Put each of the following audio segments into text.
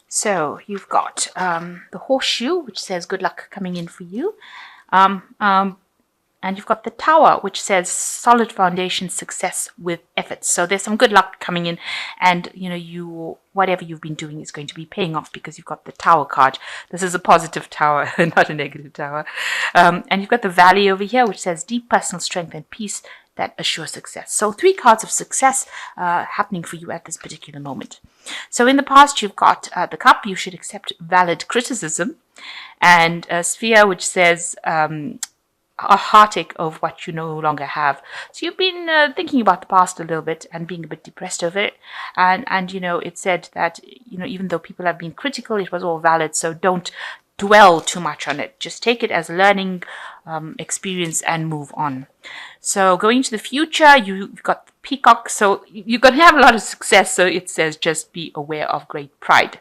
So you've got the horseshoe, which says good luck coming in for you. And you've got the tower, which says solid foundation, success with efforts. So there's some good luck coming in, and whatever you've been doing is going to be paying off because you've got the tower card. This is a positive tower, not a negative tower. And you've got the valley over here, which says deep personal strength and peace that assure success. So 3 cards of success happening for you at this particular moment. So in the past, you've got the cup. You should accept valid criticism, and a sphere, which says a heartache of what you no longer have. So you've been thinking about the past a little bit and being a bit depressed over it. And it said that, even though people have been critical, it was all valid. So don't dwell too much on it. Just take it as a learning experience and move on. So going to the future, you've got the peacock. So you're going to have a lot of success. So it says just be aware of great pride.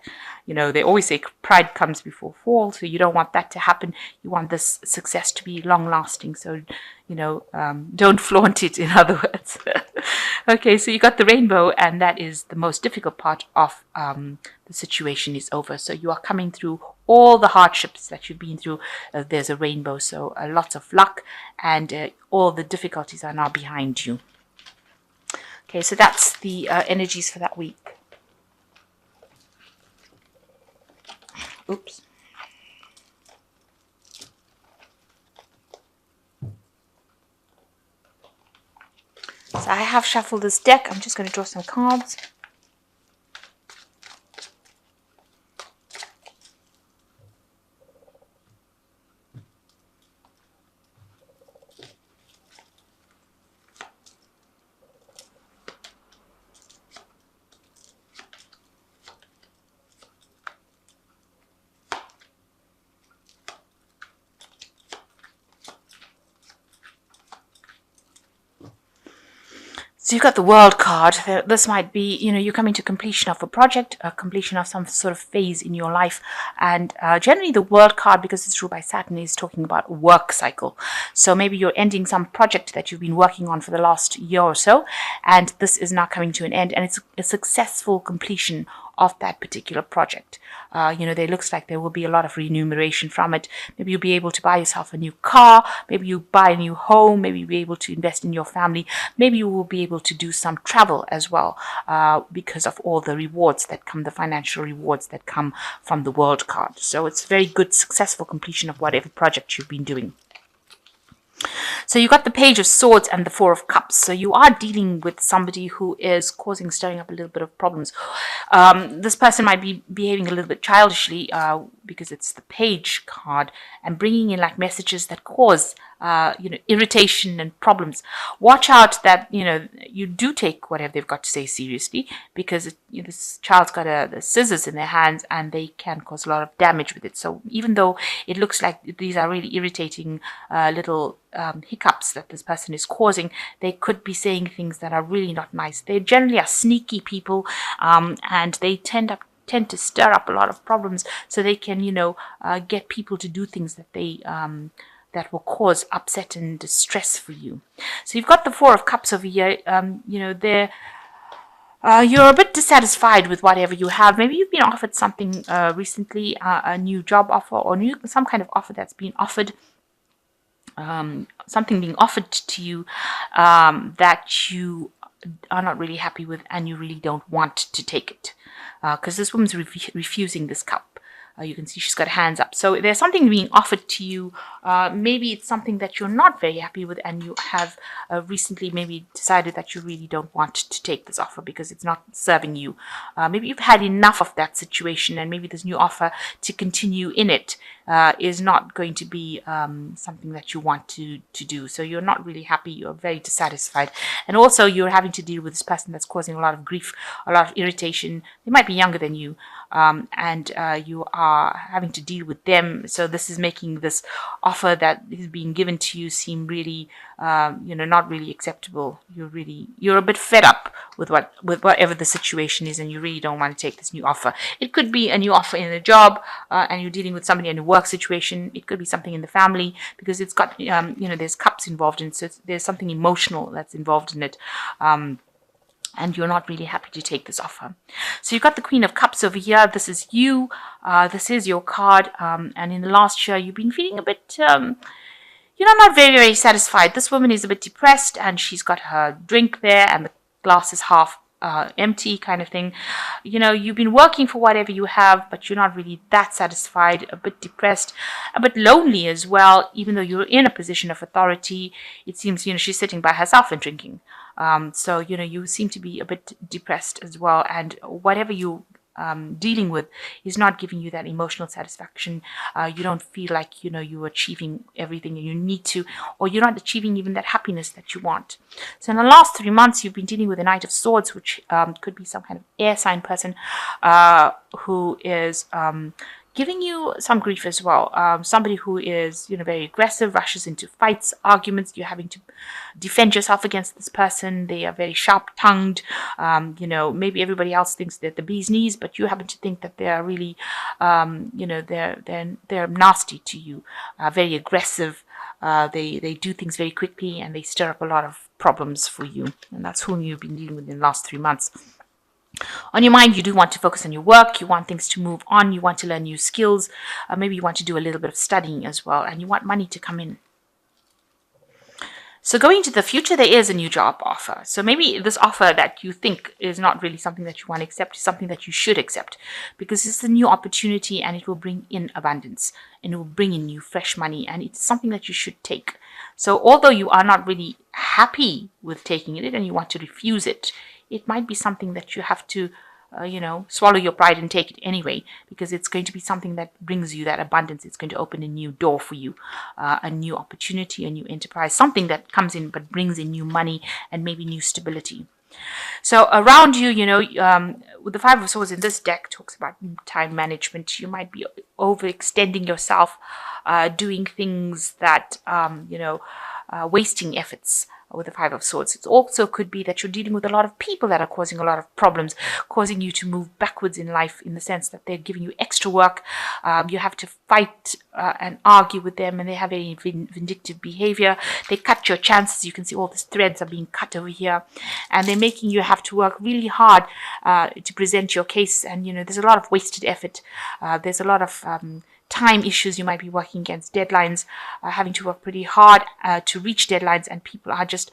They always say pride comes before fall, so you don't want that to happen. You want this success to be long-lasting, so, don't flaunt it, in other words. Okay, so you got the rainbow, and that is the most difficult part of the situation is over. So you are coming through all the hardships that you've been through. There's a rainbow, so lots of luck, and all the difficulties are now behind you. Okay, so that's the energies for that week. Oops. So I have shuffled this deck. I'm just going to draw some cards. So you've got the World card. This might be, you're coming to completion of a project, a completion of some sort of phase in your life. And generally the World card, because it's ruled by Saturn, is talking about work cycle. So maybe you're ending some project that you've been working on for the last year or so, and this is now coming to an end, and it's a successful completion of that particular project. There looks like there will be a lot of remuneration from it. Maybe you'll be able to buy yourself a new car. Maybe you buy a new home. Maybe you'll be able to invest in your family. Maybe you will be able to do some travel as well because of all the rewards that come, the financial rewards that come from the World card. So it's a very good, successful completion of whatever project you've been doing. So you got the Page of Swords and the Four of Cups. So you are dealing with somebody who is stirring up a little bit of problems. This person might be behaving a little bit childishly because it's the Page card, and bringing in like messages that cause irritation and problems. Watch out that you do take whatever they've got to say seriously, because this child's got the scissors in their hands and they can cause a lot of damage with it. So even though it looks like these are really irritating little hiccups that this person is causing, they could be saying things that are really not nice. They generally are sneaky people, and they tend to stir up a lot of problems, so they can get people to do things that they that will cause upset and distress for you. So you've got the Four of Cups over here. You're a bit dissatisfied with whatever you have. Maybe you've been offered something recently, a new job offer, or some kind of offer that's been offered. Something being offered to you that you are not really happy with, and you really don't want to take it, because this woman's refusing this cup. You can see she's got hands up. So there's something being offered to you. Maybe it's something that you're not very happy with, and you have recently maybe decided that you really don't want to take this offer because it's not serving you. Maybe you've had enough of that situation, and maybe this new offer to continue in it is not going to be something that you want to do. So you're not really happy. You're very dissatisfied. And also you're having to deal with this person that's causing a lot of grief, a lot of irritation. They might be younger than you, and you are having to deal with them. So this is making this offer that is being given to you seem really, not really acceptable. You're a bit fed up with whatever the situation is, and you really don't want to take this new offer. It could be a new offer in a job, and you're dealing with somebody in a work situation. It could be something in the family, because it's got, there's cups involved in it, so there's something emotional that's involved in it. and you're not really happy to take this offer. So you've got the Queen of Cups over here. This is you. This is your card. And in the last year, you've been feeling a bit, not very, very satisfied. This woman is a bit depressed, and she's got her drink there, and the glass is half empty kind of thing. You've been working for whatever you have, but you're not really that satisfied, a bit depressed, a bit lonely as well, even though you're in a position of authority. It seems, she's sitting by herself and drinking. So, you seem to be a bit depressed as well, and whatever you dealing with is not giving you that emotional satisfaction. You don't feel like you're achieving everything you need to, or you're not achieving even that happiness that you want. So in the last 3 months, you've been dealing with the Knight of Swords, which could be some kind of air sign person who is giving you some grief as well. Somebody who is, very aggressive, rushes into fights, arguments. You're having to defend yourself against this person. They are very sharp-tongued. Maybe everybody else thinks they're the bee's knees, but you happen to think that they are really, they're nasty to you, very aggressive. They do things very quickly, and they stir up a lot of problems for you. And that's whom you've been dealing with in the last 3 months. On your mind, you do want to focus on your work. You want things to move on. You want to learn new skills. Maybe you want to do a little bit of studying as well, and you want money to come in. So going into the future, there is a new job offer. So maybe this offer that you think is not really something that you want to accept is something that you should accept, because it's a new opportunity, and it will bring in abundance, and it will bring in new fresh money, and it's something that you should take. So although you are not really happy with taking it and you want to refuse it, it might be something that you have to, swallow your pride and take it anyway, because it's going to be something that brings you that abundance. It's going to open a new door for you, a new opportunity, a new enterprise, something that comes in but brings in new money and maybe new stability. So around you, with the Five of Swords in this deck talks about time management. You might be overextending yourself, doing things that, wasting efforts. With the Five of Swords, it also could be that you're dealing with a lot of people that are causing a lot of problems, causing you to move backwards in life, in the sense that they're giving you extra work. You have to fight and argue with them, and they have a vindictive behavior. They cut your chances. You can see all these threads are being cut over here, and they're making you have to work really hard to present your case. And there's a lot of wasted effort. There's a lot of time issues. You might be working against deadlines, having to work pretty hard to reach deadlines, and people are just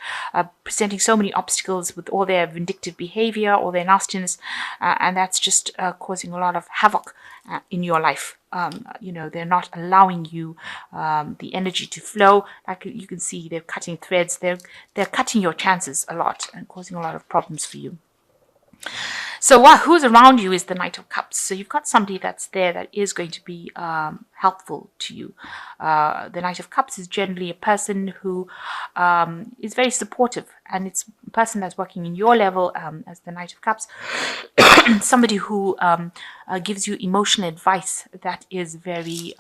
presenting so many obstacles with all their vindictive behavior, all their nastiness, and that's just causing a lot of havoc in your life. They're not allowing you the energy to flow. Like you can see, they're cutting threads. They're cutting your chances a lot and causing a lot of problems for you. So who's around you is the Knight of Cups. So you've got somebody that's there that is going to be helpful to you. The Knight of Cups is generally a person who is very supportive, and it's a person that's working in your level as the Knight of Cups. Somebody who gives you emotional advice that is very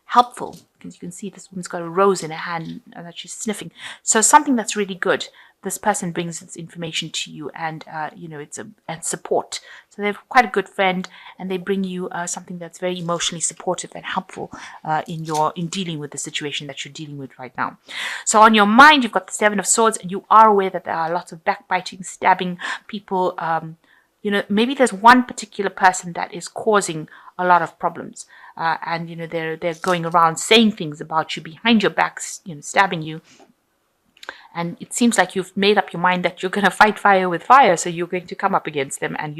helpful, because you can see this woman's got a rose in her hand and that she's sniffing. So something that's really good. This person brings this information to you, and it's and support. So they're quite a good friend, and they bring you something that's very emotionally supportive and helpful in dealing with the situation that you're dealing with right now. So on your mind, you've got the Seven of Swords, and you are aware that there are lots of backbiting, stabbing, people. Maybe there's one particular person that is causing a lot of problems, and they're going around saying things about you behind your back, stabbing you. And it seems like you've made up your mind that you're going to fight fire with fire. So you're going to come up against them, and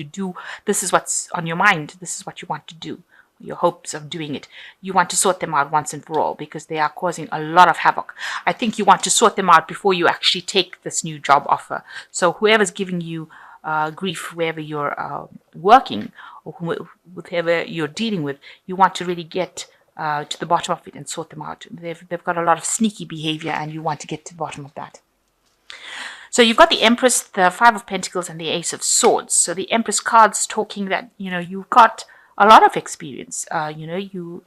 this is what's on your mind. This is what you want to do. Your hopes of doing it. You want to sort them out once and for all, because they are causing a lot of havoc. I think you want to sort them out before you actually take this new job offer. So whoever's giving you grief, wherever you're working, or whoever you're dealing with, you want to really get to the bottom of it and sort them out. They've got a lot of sneaky behavior, and you want to get to the bottom of that. So you've got the Empress, the Five of Pentacles, and the Ace of Swords. So the Empress card's talking that you've got a lot of experience.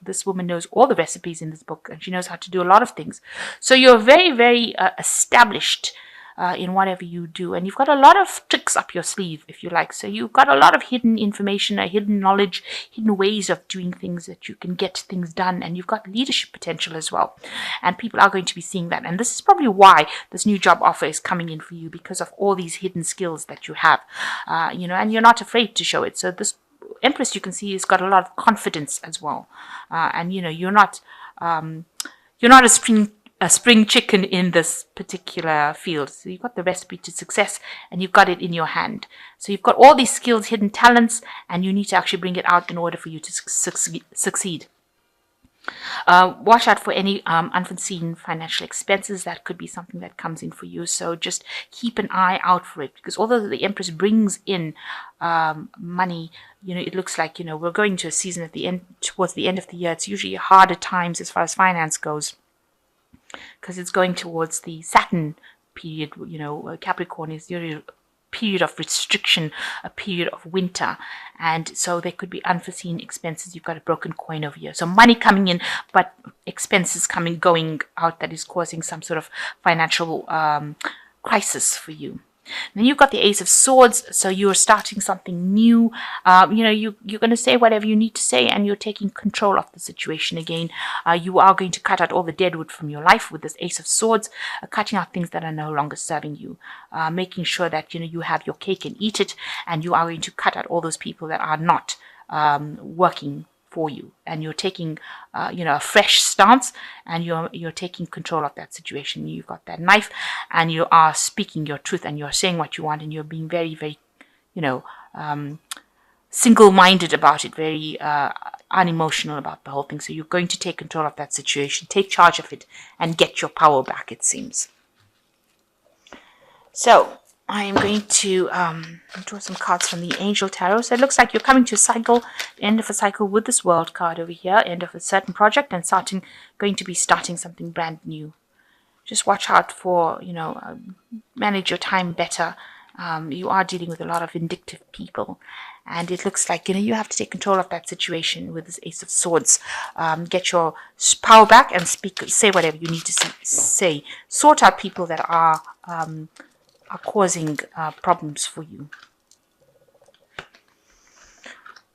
This woman knows all the recipes in this book, and she knows how to do a lot of things. So you're very, very established in whatever you do. And you've got a lot of tricks up your sleeve, if you like. So you've got a lot of hidden information, hidden knowledge, hidden ways of doing things that you can get things done. And you've got leadership potential as well. And people are going to be seeing that. And this is probably why this new job offer is coming in for you, because of all these hidden skills that you have, and you're not afraid to show it. So this Empress, you can see, has got a lot of confidence as well. And you're not a spring chicken in this particular field. So you've got the recipe to success, and you've got it in your hand. So you've got all these skills, hidden talents, and you need to actually bring it out in order for you to succeed. Watch out for any unforeseen financial expenses. That could be something that comes in for you. So just keep an eye out for it, because although the Empress brings in money, it looks like, we're going to a season towards the end of the year. It's usually harder times as far as finance goes, because it's going towards the Saturn period. Capricorn is usually a period of restriction, a period of winter, and so there could be unforeseen expenses. You've got a broken coin over here, so money coming in, but expenses going out, that is causing some sort of financial crisis for you. Then you've got the Ace of Swords, so you're starting something new. You're going to say whatever you need to say, and you're taking control of the situation again. You are going to cut out all the deadwood from your life with this Ace of Swords, cutting out things that are no longer serving you, making sure that you have your cake and eat it, and you are going to cut out all those people that are not working for you, and you're taking a fresh stance, and you're taking control of that situation. You've got that knife, and you are speaking your truth, and you're saying what you want, and you're being very, very single-minded about it, very unemotional about the whole thing. So you're going to take control of that situation, take charge of it, and get your power back, it seems. So I am going to draw some cards from the Angel Tarot. So it looks like you're coming to a cycle, end of a cycle with this World card over here, end of a certain project, and going to be starting something brand new. Just watch out for, manage your time better. You are dealing with a lot of vindictive people, and it looks like, you have to take control of that situation with this Ace of Swords. Get your power back and say whatever you need to say. Sort out people that are causing problems for you.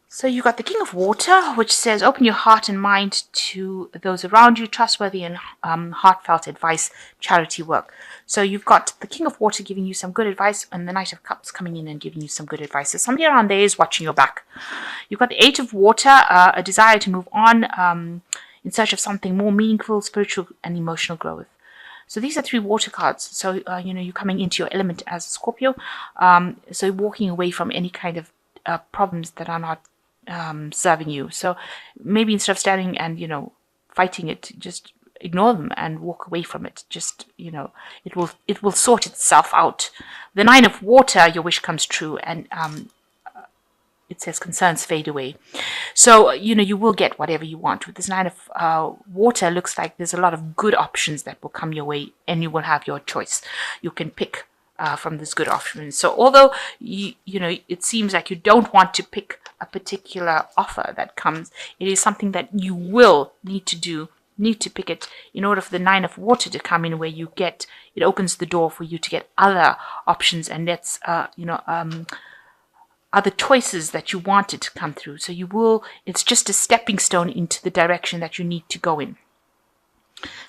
So you got the King of Water, which says open your heart and mind to those around you, trustworthy and heartfelt advice, charity work. So you've got the King of Water giving you some good advice, and the Knight of Cups coming in and giving you some good advice. So somebody around there is watching your back. You've got the Eight of Water, a desire to move on in search of something more meaningful, spiritual and emotional growth. So these are 3 water cards. So, you're coming into your element as a Scorpio. So walking away from any kind of problems that are not serving you. So maybe instead of standing and, fighting it, just ignore them and walk away from it. Just, it will sort itself out. The 9 of Water, your wish comes true, and it says concerns fade away. So, you will get whatever you want. With this 9 of Water, looks like there's a lot of good options that will come your way, and you will have your choice. You can pick from this good options. So although, it seems like you don't want to pick a particular offer that comes, it is something that you will need to pick it in order for the 9 of Water to come in, where it opens the door for you to get other options, and that's, other choices that you wanted to come through. So it's just a stepping stone into the direction that you need to go in.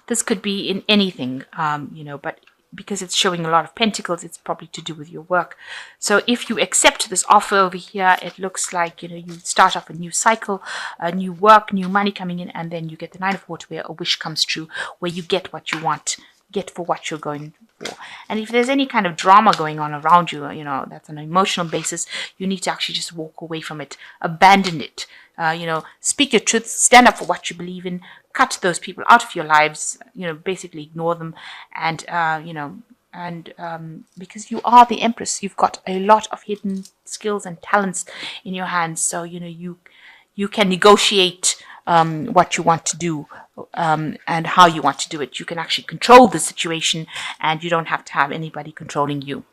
This could be in anything, but because it's showing a lot of pentacles, it's probably to do with your work. So if you accept this offer over here, it looks like, you start off a new cycle, a new work, new money coming in, and then you get the 9 of Water, where a wish comes true, where you get what you want, get for what you're going for. And if there's any kind of drama going on around you, that's on an emotional basis, you need to actually just walk away from it, abandon it, speak your truth, stand up for what you believe in, cut those people out of your lives, basically ignore them, and, because you are the Empress, you've got a lot of hidden skills and talents in your hands, so, you can negotiate what you want to do, and how you want to do it. You can actually control the situation, and you don't have to have anybody controlling you.